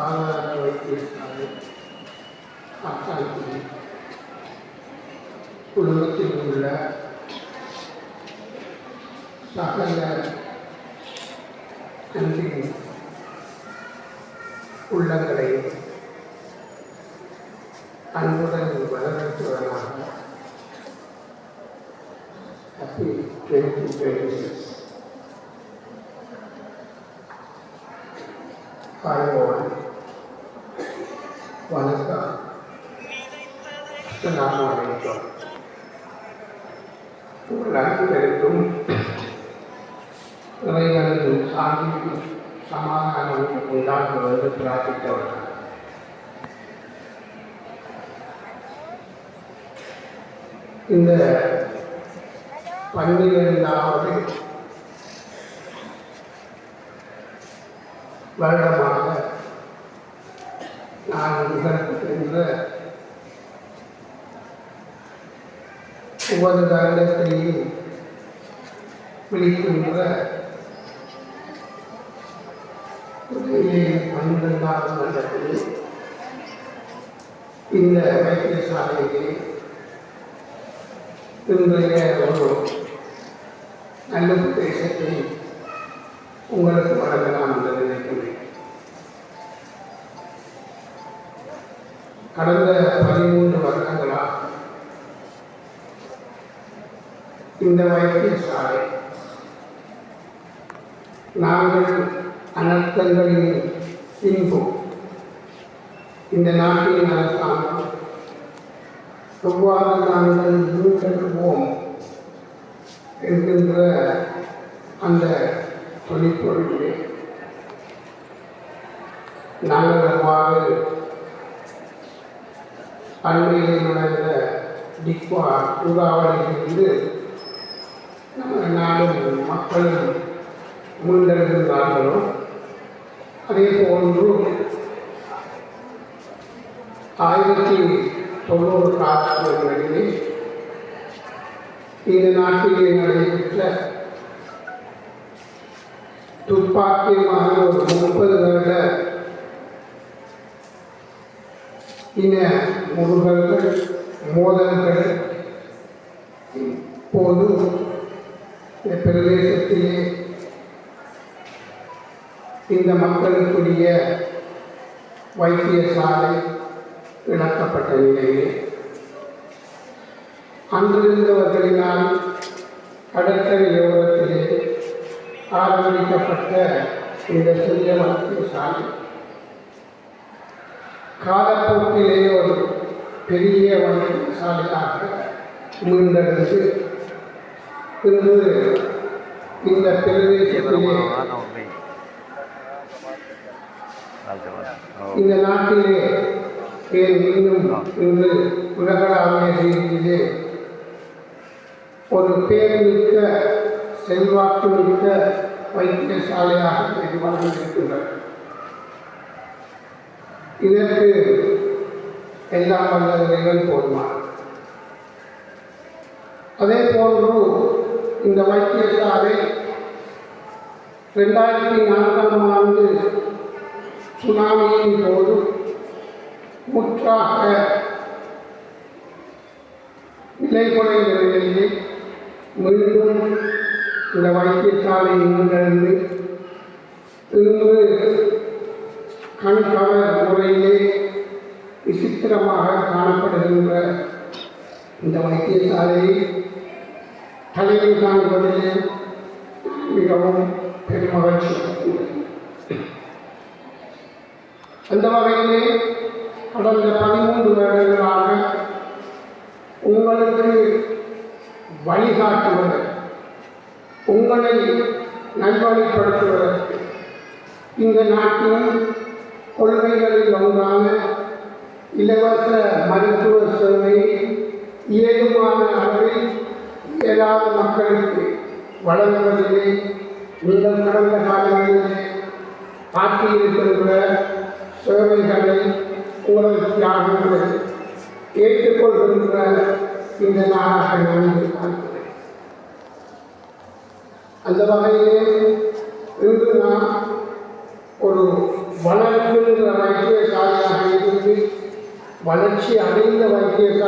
ஆதார வைத்தியசாலை அக்காலத்தில் குடும்பத்தில் உள்ள சகல அன்பின் உள்ளங்களை அன்புடன் வரவேற்றுவதாக ஹாப்பி 2026 காய்வோன் வணக்கம். அஸ்ஸலாமு அலைக்கும். உங்கள் அனைவருக்கும் இறைவனின் சாந்தியும் சமாதானம் உண்டாகுவது பிரார்த்தித்தவர்கள். இந்த 12வது வருடமாக நான் நிகழ்த்துகின்ற ஒவ்வொரு வருடத்தையும் விழிக்கின்ற 12வது வருடத்தில் இந்த வைத்தியசாலையிலே இன்றைய ஒரு நல்ல உபதேசத்தை உங்களுக்கு வழங்கலாம் என்று நினைக்கிறேன். கடந்த 13 வருடங்களாக இந்த வைத்தியசாலை நாங்கள் அனர்த்தங்களின் பின்பு இந்த நாட்டின் அரசாங்கம் எவ்வாறு நாங்கள் முன்னெடுப்போம் என்கின்ற அந்த தொழிற்பொருளிலே நாங்கள் எவ்வாறு அண்மையில் நடந்த டிக்வா சூறாவளியிலிருந்து நம்ம நாடும் மக்களும் மீண்டெழுகின்றார்களோ அதே போன்று 1990 காலங்களிலே இந்த நாட்டிலே நடைபெற்ற துப்பாக்கியமான ஒரு 30 வருட இன முருகல்கள் மோதல்கள் போது இந்த பிரதேசத்திலே இந்த மக்களுக்குரிய வைத்தியசாலை இழக்கப்பட்ட நிலையிலே அன்றிருந்தவர்களினால் கடற்கரையோரத்திலே ஆரம்பிக்கப்பட்ட இந்த சிறிய வைத்தியசாலை காலப்போக்கிலே ஒரு பெரிய வைத்தியசாலையாக மீண்டெழுந்து இன்று இந்த பிரதேசத்திலே இந்த நாட்டிலே இன்னும் இன்று உலகளாவிய ரீதியிலே ஒரு பேர்மிக்க செல்வாக்கு மிக்க வைத்தியசாலையாக இது வளர்ந்திருக்கின்றது. இதற்கு எல்லாம் வல்லவர்கள் போதுமான. அதே போன்று இந்த வைத்தியசாலை 2004ஆம் ஆண்டு சுனாமியின் போது முற்றாக நிலைகுலைந்த நிலையிலே மீண்டும் இந்த வைத்தியசாலை முன்னெழுந்து இன்று கண்கவர் முறையிலே விசித்திரமாக காணப்படுகின்ற இந்த வைத்தியசாலையை தலைமை காண்பதிலே மிகவும் பெருமகிழ்ச்சி. அந்த வகையிலே கடந்த 13 வருடங்களாக உங்களுக்கு வழிகாட்டுவது, உங்களை நல்வழிப்படுத்துவதற்கு இந்த நாட்டின் கொள்கைகளில் ஒன்றான இலவச மருத்துவ சேவையை இயலுமான அளவில் இயலாத மக்களுக்கு வழங்குவதிலே நீங்கள் கடந்த காலங்களிலே ஆற்றியிருக்கின்ற சேவைகளை உங்களது தியாகங்களை ஏற்றுக்கொள்கின்ற இந்த நாளாக நான் இதை பார்க்கிறேன். அந்த வகையிலே இன்று நாம் ஒரு வளர்க்கின்ற வைத்தியசாலையாக இருந்து வளர்ச்சி அடைந்த வைத்தியசாலை